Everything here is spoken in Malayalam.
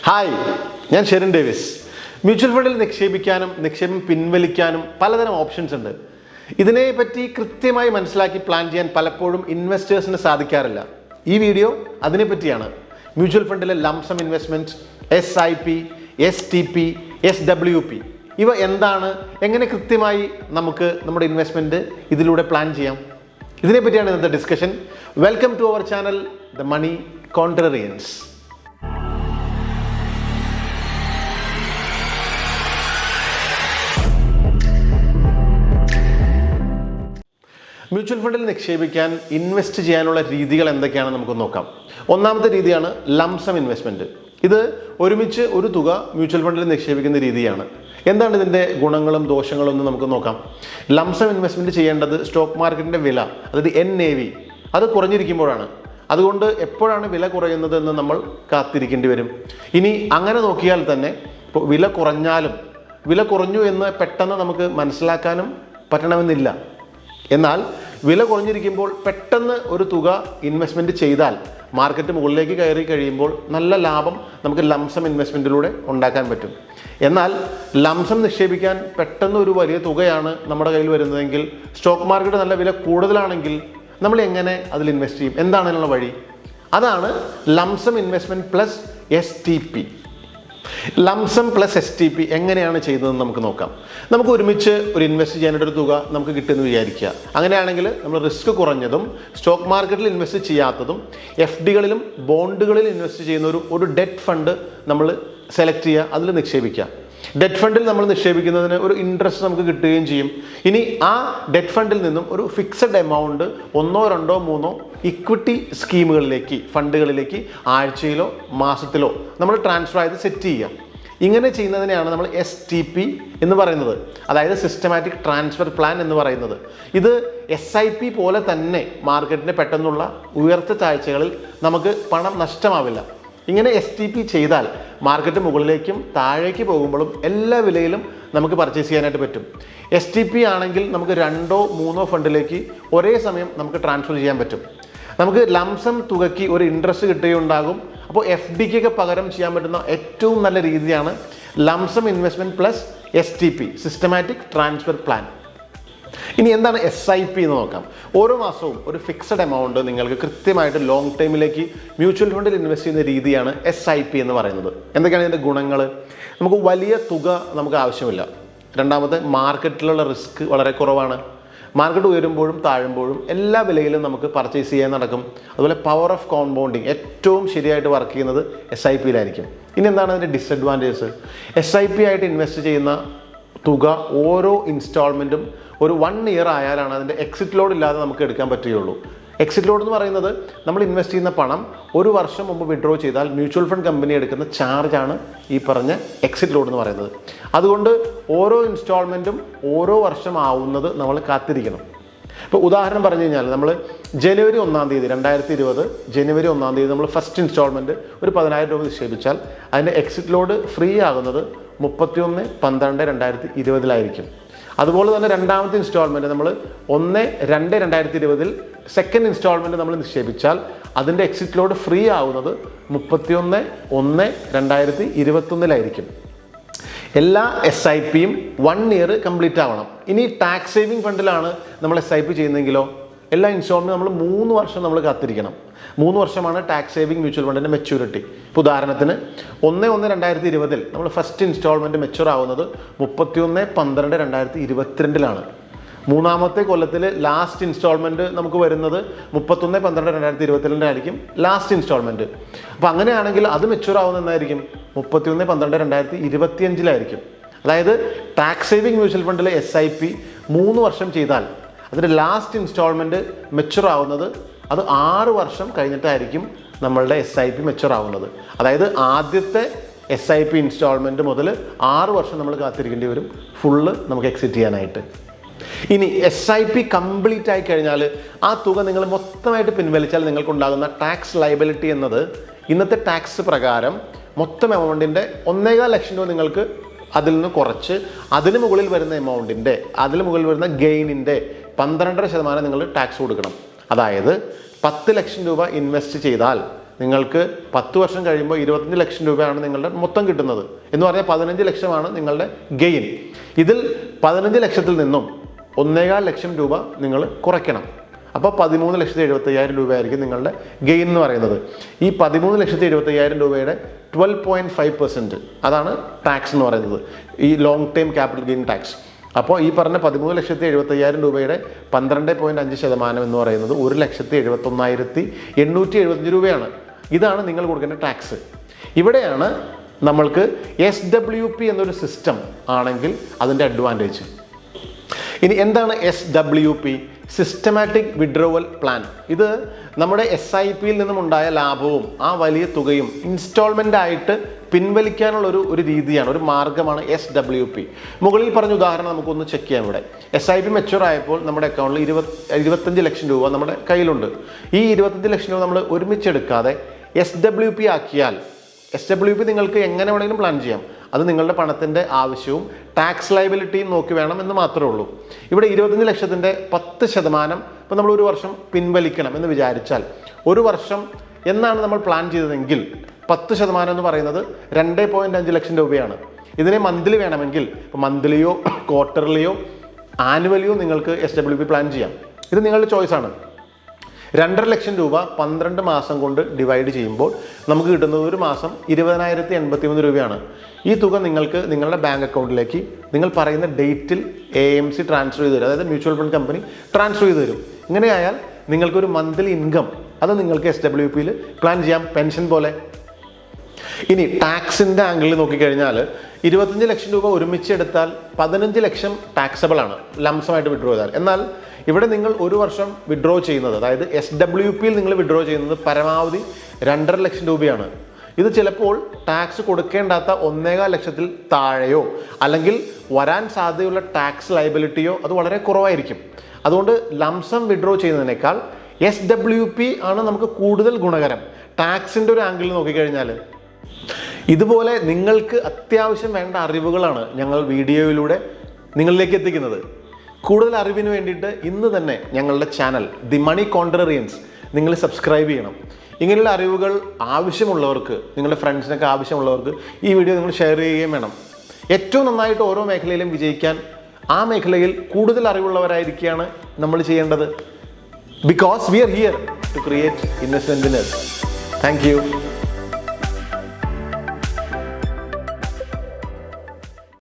ഹായ്, ഞാൻ ഷെറിൻ ഡേവിസ്. മ്യൂച്വൽ ഫണ്ടിൽ നിക്ഷേപിക്കാനും നിക്ഷേപം പിൻവലിക്കാനും പലതരം ഓപ്ഷൻസ് ഉണ്ട്. ഇതിനെപ്പറ്റി കൃത്യമായി മനസ്സിലാക്കി പ്ലാൻ ചെയ്യാൻ പലപ്പോഴും ഇൻവെസ്റ്റേഴ്സിന് സാധിക്കാറില്ല. ഈ വീഡിയോ അതിനെപ്പറ്റിയാണ്. മ്യൂച്വൽ ഫണ്ടിലെ lump sum investment, SIP, STP, SWP ഇവ എന്താണ്, എങ്ങനെ കൃത്യമായി നമുക്ക് നമ്മുടെ ഇൻവെസ്റ്റ്മെൻറ്റ് ഇതിലൂടെ പ്ലാൻ ചെയ്യാം, ഇതിനെപ്പറ്റിയാണ് ഇന്നത്തെ discussion. Welcome to our channel the money contrarians. Mutual ഫണ്ടിൽ നിക്ഷേപിക്കാൻ ഇൻവെസ്റ്റ് ചെയ്യാനുള്ള രീതികൾ എന്തൊക്കെയാണെന്ന് നമുക്ക് നോക്കാം. ഒന്നാമത്തെ രീതിയാണ് ലംസം ഇൻവെസ്റ്റ്മെൻറ്റ്. ഇത് ഒരുമിച്ച് ഒരു തുക മ്യൂച്വൽ ഫണ്ടിൽ നിക്ഷേപിക്കുന്ന രീതിയാണ്. എന്താണ് ഇതിൻ്റെ ഗുണങ്ങളും ദോഷങ്ങളും എന്ന് നമുക്ക് നോക്കാം. ലംസം ഇൻവെസ്റ്റ്മെൻറ്റ് ചെയ്യേണ്ടത് സ്റ്റോക്ക് മാർക്കറ്റിൻ്റെ വില, അതായത് NAV, അത് കുറഞ്ഞിരിക്കുമ്പോഴാണ്. അതുകൊണ്ട് എപ്പോഴാണ് വില കുറയുന്നത് എന്ന് നമ്മൾ കാത്തിരിക്കേണ്ടി വരും. ഇനി അങ്ങനെ നോക്കിയാൽ തന്നെ ഇപ്പോൾ വില കുറഞ്ഞാലും വില കുറഞ്ഞു എന്ന് പെട്ടെന്ന് നമുക്ക് മനസ്സിലാക്കാനും പറ്റണമെന്നില്ല. എന്നാൽ വില കുറഞ്ഞിരിക്കുമ്പോൾ പെട്ടെന്ന് ഒരു തുക ഇൻവെസ്റ്റ്മെൻറ്റ് ചെയ്താൽ മാർക്കറ്റ് മുകളിലേക്ക് കയറി കഴിയുമ്പോൾ നല്ല ലാഭം നമുക്ക് ലംസം ഇൻവെസ്റ്റ്മെൻറ്റിലൂടെ ഉണ്ടാക്കാൻ പറ്റും. എന്നാൽ ലംസം നിക്ഷേപിക്കാൻ പെട്ടെന്ന് ഒരു വലിയ തുകയാണ് നമ്മുടെ കയ്യിൽ വരുന്നതെങ്കിൽ, സ്റ്റോക്ക് മാർക്കറ്റ് നല്ല വില കൂടുതലാണെങ്കിൽ നമ്മൾ എങ്ങനെ അതിൽ ഇൻവെസ്റ്റ് ചെയ്യും? എന്താണ് അതിനുള്ള വഴി? അതാണ് lump sum investment plus STP. Lump sum plus STP എങ്ങനെയാണ് ചെയ്യുന്നതെന്ന് നമുക്ക് നോക്കാം. നമുക്ക് ഒരുമിച്ച് ഒരു ഇൻവെസ്റ്റ് ചെയ്യാനായിട്ടൊരു തുക നമുക്ക് കിട്ടുമെന്ന് വിചാരിക്കുക. അങ്ങനെയാണെങ്കിൽ നമ്മൾ റിസ്ക് കുറഞ്ഞതും സ്റ്റോക്ക് മാർക്കറ്റിൽ ഇൻവെസ്റ്റ് ചെയ്യാത്തതും FDകളിലും ബോണ്ടുകളിൽ ഇൻവെസ്റ്റ് ചെയ്യുന്ന ഒരു ഡെറ്റ് ഫണ്ട് നമ്മൾ സെലക്ട് ചെയ്യുക, അതിൽ നിക്ഷേപിക്കുക. ഡെറ്റ് ഫണ്ടിൽ നമ്മൾ നിക്ഷേപിക്കുന്നതിന് ഒരു ഇൻട്രസ്റ്റ് നമുക്ക് കിട്ടുകയും ചെയ്യും. ഇനി ആ ഡെറ്റ് ഫണ്ടിൽ നിന്നും ഒരു ഫിക്സഡ് എമൗണ്ട് 1, 2, 3 ഇക്വിറ്റി സ്കീമുകളിലേക്ക്, ഫണ്ടുകളിലേക്ക് ആഴ്ചയിലോ മാസത്തിലോ നമ്മൾ ട്രാൻസ്ഫർ ചെയ്ത് സെറ്റ് ചെയ്യുക. ഇങ്ങനെ ചെയ്യുന്നതിനെയാണ് നമ്മൾ STP എന്ന് പറയുന്നത്, അതായത് സിസ്റ്റമാറ്റിക് ട്രാൻസ്ഫർ പ്ലാൻ എന്ന് പറയുന്നത്. ഇത് SIP പോലെ തന്നെ മാർക്കറ്റിന് പെട്ടെന്നുള്ള ഉയർച്ച താഴ്ചകളിൽ നമുക്ക് പണം നഷ്ടമാവില്ല. ഇങ്ങനെ STP ചെയ്താൽ മാർക്കറ്റ് മുകളിലേക്കും താഴേക്ക് പോകുമ്പോഴും എല്ലാ വിലയിലും നമുക്ക് പർച്ചേസ് ചെയ്യാനായിട്ട് പറ്റും. STP ആണെങ്കിൽ നമുക്ക് 2, 3 ഫണ്ടിലേക്ക് ഒരേ സമയം നമുക്ക് ട്രാൻസ്ഫർ ചെയ്യാൻ പറ്റും. നമുക്ക് ലംസം തുകയ്ക്ക് ഒരു ഇൻട്രസ്റ്റ് കിട്ടുകയുണ്ടാകും. അപ്പോൾ FDക്കൊക്കെ പകരം ചെയ്യാൻ പറ്റുന്ന ഏറ്റവും നല്ല രീതിയാണ് lump sum investment plus STP, systematic transfer plan. ഇനി എന്താണ് SIP എന്ന് നോക്കാം. ഓരോ മാസവും ഒരു ഫിക്സഡ് എമൗണ്ട് നിങ്ങൾക്ക് കൃത്യമായിട്ട് ലോങ് ടൈമിലേക്ക് മ്യൂച്വൽ ഫണ്ടിൽ ഇൻവെസ്റ്റ് ചെയ്യുന്ന രീതിയാണ് SIP എന്ന് പറയുന്നത്. എന്തൊക്കെയാണ് ഇതിൻ്റെ ഗുണങ്ങൾ? നമുക്ക് വലിയ തുക നമുക്ക് ആവശ്യമില്ല. രണ്ടാമത്തെ, മാർക്കറ്റിലുള്ള റിസ്ക് വളരെ കുറവാണ്. മാർക്കറ്റ് ഉയരുമ്പോഴും താഴുമ്പോഴും എല്ലാ വിലയിലും നമുക്ക് പർച്ചേസ് ചെയ്യാൻ നടക്കും. അതുപോലെ പവർ ഓഫ് കോമ്പൗണ്ടിങ് ഏറ്റവും ശരിയായിട്ട് വർക്ക് ചെയ്യുന്നത് SIPയിലായിരിക്കും. ഇനി എന്താണ് അതിൻ്റെ ഡിസഡ്വാൻറ്റേജസ്? SIP ആയിട്ട് ഇൻവെസ്റ്റ് ചെയ്യുന്ന തുക ഓരോ ഇൻസ്റ്റാൾമെൻറ്റും ഒരു 1 ഇയർ ആയാലാണ് അതിൻ്റെ എക്സിറ്റ് ലോഡ് ഇല്ലാതെ നമുക്ക് എടുക്കാൻ പറ്റുകയുള്ളൂ. എക്സിറ്റ് ലോഡ് എന്ന് പറയുന്നത് നമ്മൾ ഇൻവെസ്റ്റ് ചെയ്യുന്ന പണം 1 വർഷം മുമ്പ് വിഡ്രോ ചെയ്താൽ മ്യൂച്വൽ ഫണ്ട് കമ്പനി എടുക്കുന്ന ചാർജാണ് ഈ പറഞ്ഞ എക്സിറ്റ് ലോഡ് എന്ന് പറയുന്നത്. അതുകൊണ്ട് ഓരോ ഇൻസ്റ്റാൾമെൻറ്റും ഓരോ വർഷം ആവുന്നത് നമ്മൾ കാത്തിരിക്കണം. ഇപ്പോൾ ഉദാഹരണം പറഞ്ഞു കഴിഞ്ഞാൽ നമ്മൾ ജനുവരി 1-ാം തീയതി 2020 ജനുവരി 1-ാം തീയതി നമ്മൾ ഫസ്റ്റ് ഇൻസ്റ്റാൾമെൻറ്റ് ഒരു 10,000 രൂപ നിക്ഷേപിച്ചാൽ അതിൻ്റെ എക്സിറ്റ് ലോഡ് ഫ്രീ ആകുന്നത് 31/12/2020 അതുപോലെ തന്നെ രണ്ടാമത്തെ ഇൻസ്റ്റാൾമെൻറ്റ് നമ്മൾ 1/2/2020 സെക്കൻഡ് ഇൻസ്റ്റാൾമെൻറ്റ് നമ്മൾ നിക്ഷേപിച്ചാൽ അതിൻ്റെ എക്സിറ്റ് ലോഡ് ഫ്രീ ആവുന്നത് 31/1/2021 എല്ലാ SIPയും 1 ഇയർ കംപ്ലീറ്റ് ആവണം. ഇനി ടാക്സ് സേവിങ് ഫണ്ടിലാണ് നമ്മൾ SIP ചെയ്യുന്നതെങ്കിലോ എല്ലാ ഇൻസ്റ്റാൾമെൻറ്റും നമ്മൾ 3 വർഷം നമ്മൾ കാത്തിരിക്കണം. 3 വർഷമാണ് ടാക്സ് സേവിങ് മ്യൂച്വൽ ഫണ്ടിൻ്റെ മെച്യൂരിറ്റി. ഇപ്പോൾ ഉദാഹരണത്തിന് 1/1/2020 നമ്മൾ ഫസ്റ്റ് ഇൻസ്റ്റാൾമെൻറ്റ് മെച്യൂർ ആവുന്നത് 31/12/2022 മൂന്നാമത്തെ കൊല്ലത്തിൽ ലാസ്റ്റ് ഇൻസ്റ്റാൾമെൻറ്റ് നമുക്ക് വരുന്നത് 31/12/2022 ആയിരിക്കും ലാസ്റ്റ് ഇൻസ്റ്റാൾമെൻറ്റ്. അപ്പോൾ അങ്ങനെയാണെങ്കിൽ അത് മെച്യൂർ ആവുന്നത് എന്നായിരിക്കും? 31/12/2025 അതായത് ടാക്സ് സേവിങ് മ്യൂച്വൽ ഫണ്ടിലെ SIP 3 വർഷം ചെയ്താൽ അതിൻ്റെ ലാസ്റ്റ് ഇൻസ്റ്റാൾമെൻറ്റ് മെച്യൂർ ആവുന്നത് അത് 6 വർഷം കഴിഞ്ഞിട്ടായിരിക്കും നമ്മളുടെ SIP മെച്യൂർ ആവുന്നത്. അതായത് ആദ്യത്തെ SIP ഇൻസ്റ്റാൾമെൻറ്റ് മുതൽ 6 വർഷം നമ്മൾ കാത്തിരിക്കേണ്ടി വരും ഫുള്ള് നമുക്ക് എക്സിറ്റ് ചെയ്യാനായിട്ട്. ഇനി SIP കംപ്ലീറ്റ് ആയി കഴിഞ്ഞാൽ ആ തുക നിങ്ങൾ മൊത്തമായിട്ട് പിൻവലിച്ചാൽ നിങ്ങൾക്കുണ്ടാകുന്ന ടാക്സ് ലയബിലിറ്റി എന്നത് ഇന്നത്തെ ടാക്സ് പ്രകാരം മൊത്തം എമൗണ്ടിൻ്റെ 1.25 ലക്ഷം രൂപ നിങ്ങൾക്ക് അതിൽ നിന്ന് കുറച്ച് അതിന് മുകളിൽ വരുന്ന എമൗണ്ടിൻ്റെ, അതിന് മുകളിൽ വരുന്ന ഗെയിനിൻ്റെ 12.5% നിങ്ങൾ ടാക്സ് കൊടുക്കണം. അതായത് 10 ലക്ഷം രൂപ ഇൻവെസ്റ്റ് ചെയ്താൽ നിങ്ങൾക്ക് 10 വർഷം കഴിയുമ്പോൾ 25 ലക്ഷം രൂപയാണ് നിങ്ങളുടെ മൊത്തം കിട്ടുന്നത് എന്ന് പറഞ്ഞാൽ 15 ലക്ഷമാണ് നിങ്ങളുടെ ഗെയിൻ. ഇതിൽ 15 ലക്ഷത്തിൽ നിന്നും 1.25 ലക്ഷം രൂപ നിങ്ങൾ കുറയ്ക്കണം. അപ്പോൾ 13,75,000 രൂപയായിരിക്കും നിങ്ങളുടെ ഗെയിൻ എന്ന് പറയുന്നത്. ഈ 13,75,000 രൂപയുടെ 12.5% അതാണ് ടാക്സ് എന്ന് പറയുന്നത്, ഈ long time capital gain tax. അപ്പോൾ ഈ പറഞ്ഞ 13,75,000 രൂപയുടെ 12.5% എന്ന് പറയുന്നത് 1,71,875 രൂപയാണ്. ഇതാണ് നിങ്ങൾ കൊടുക്കേണ്ട ടാക്സ്. ഇവിടെയാണ് നമ്മൾക്ക് SWP എന്നൊരു സിസ്റ്റം ആണെങ്കിൽ അതിൻ്റെ അഡ്വാൻറ്റേജ്. ഇനി എന്താണ് SWP? Systematic withdrawal plan. ഇത് നമ്മുടെ SIPയിൽ നിന്നും ഉണ്ടായ ലാഭവും ആ വലിയ തുകയും ഇൻസ്റ്റാൾമെൻ്റ് ആയിട്ട് പിൻവലിക്കാനുള്ള ഒരു രീതിയാണ്, ഒരു മാർഗ്ഗമാണ് SWP. മുകളിൽ പറഞ്ഞ ഉദാഹരണം നമുക്കൊന്ന് ചെക്ക് ചെയ്യാം. ഇവിടെ SIP മെച്യൂർ ആയപ്പോൾ നമ്മുടെ അക്കൗണ്ടിൽ 25 ലക്ഷം രൂപ നമ്മുടെ കയ്യിലുണ്ട്. ഈ 25 ലക്ഷം രൂപ നമ്മൾ ഒരുമിച്ചെടുക്കാതെ SWP ആക്കിയാൽ, SWP നിങ്ങൾക്ക് എങ്ങനെ വേണമെങ്കിലും പ്ലാൻ ചെയ്യാം. അത് നിങ്ങളുടെ പണത്തിൻ്റെ ആവശ്യവും ടാക്സ് ലയബിലിറ്റിയും നോക്കി വേണം എന്ന് മാത്രമേ ഉള്ളൂ. ഇവിടെ 25 ലക്ഷത്തിൻ്റെ 10% ഇപ്പോൾ നമ്മൾ ഒരു വർഷം പിൻവലിക്കണം എന്ന് വിചാരിച്ചാൽ, ഒരു വർഷം എന്നാണ് നമ്മൾ പ്ലാൻ ചെയ്തതെങ്കിൽ 10% എന്ന് പറയുന്നത് 2.5 ലക്ഷം രൂപയാണ്. ഇതിനെ മന്ത്ലി വേണമെങ്കിൽ ഇപ്പോൾ മന്ത്ലിയോ ക്വാർട്ടർലിയോ ആനുവലിയോ നിങ്ങൾക്ക് SWP പ്ലാൻ ചെയ്യാം. ഇത് നിങ്ങളുടെ ചോയ്സാണ്. 2.5 ലക്ഷം രൂപ 12 മാസം കൊണ്ട് ഡിവൈഡ് ചെയ്യുമ്പോൾ നമുക്ക് കിട്ടുന്നത് ഒരു മാസം 20,083 രൂപയാണ്. ഈ തുക നിങ്ങൾക്ക് നിങ്ങളുടെ ബാങ്ക് അക്കൗണ്ടിലേക്ക് നിങ്ങൾ പറയുന്ന ഡേറ്റിൽ AMC ട്രാൻസ്ഫർ ചെയ്ത് തരും, അതായത് മ്യൂച്വൽ ഫണ്ട് കമ്പനി ട്രാൻസ്ഫർ ചെയ്ത് തരും. ഇങ്ങനെയായാൽ നിങ്ങൾക്കൊരു മന്ത്ലി ഇൻകം അത് നിങ്ങൾക്ക് SWPയിൽ പ്ലാൻ ചെയ്യാം, പെൻഷൻ പോലെ. ഇനി ടാക്സിൻ്റെ ആംഗിളിൽ നോക്കിക്കഴിഞ്ഞാൽ 25 ലക്ഷം രൂപ ഒരുമിച്ചെടുത്താൽ 15 ലക്ഷം ടാക്സബിൾ ആണ് ലംസമായിട്ട് വിഡ്രോ ചെയ്താൽ. എന്നാൽ ഇവിടെ നിങ്ങൾ ഒരു വർഷം വിഡ്രോ ചെയ്യുന്നത്, അതായത് SWPയിൽ നിങ്ങൾ വിഡ്രോ ചെയ്യുന്നത് പരമാവധി 2.5 ലക്ഷം രൂപയാണ്. ഇത് ചിലപ്പോൾ ടാക്സ് കൊടുക്കേണ്ടാത്ത 1.25 ലക്ഷത്തിൽ താഴെയോ അല്ലെങ്കിൽ വരാൻ സാധ്യതയുള്ള ടാക്സ് ലയബിലിറ്റിയോ അത് വളരെ കുറവായിരിക്കും. അതുകൊണ്ട് ലംസം വിഡ്രോ ചെയ്യുന്നതിനേക്കാൾ SWP ആണ് നമുക്ക് കൂടുതൽ ഗുണകരം ടാക്സിൻ്റെ ഒരു ആംഗിളിൽ നോക്കിക്കഴിഞ്ഞാൽ. ഇതുപോലെ നിങ്ങൾക്ക് അത്യാവശ്യം വേണ്ട അറിവുകളാണ് ഞങ്ങൾ വീഡിയോയിലൂടെ നിങ്ങളിലേക്ക് എത്തിക്കുന്നത്. കൂടുതൽ അറിവിന് വേണ്ടിയിട്ട് ഇന്ന് തന്നെ ഞങ്ങളുടെ ചാനൽ ദി മണി കോൺട്രറിയൻസ് നിങ്ങൾ സബ്സ്ക്രൈബ് ചെയ്യണം. ഇങ്ങനെയുള്ള അറിവുകൾ ആവശ്യമുള്ളവർക്ക്, നിങ്ങളുടെ ഫ്രണ്ട്സിനൊക്കെ ആവശ്യമുള്ളവർക്ക് ഈ വീഡിയോ നിങ്ങൾ ഷെയർ ചെയ്യുകയും വേണം. ഏറ്റവും നന്നായിട്ട് ഓരോ മേഖലയിലും വിജയിക്കാൻ ആ മേഖലയിൽ കൂടുതൽ അറിവുള്ളവരായിരിക്കുകയാണ് നമ്മൾ ചെയ്യേണ്ടത്. Because we are here to create investment winners. Thank U.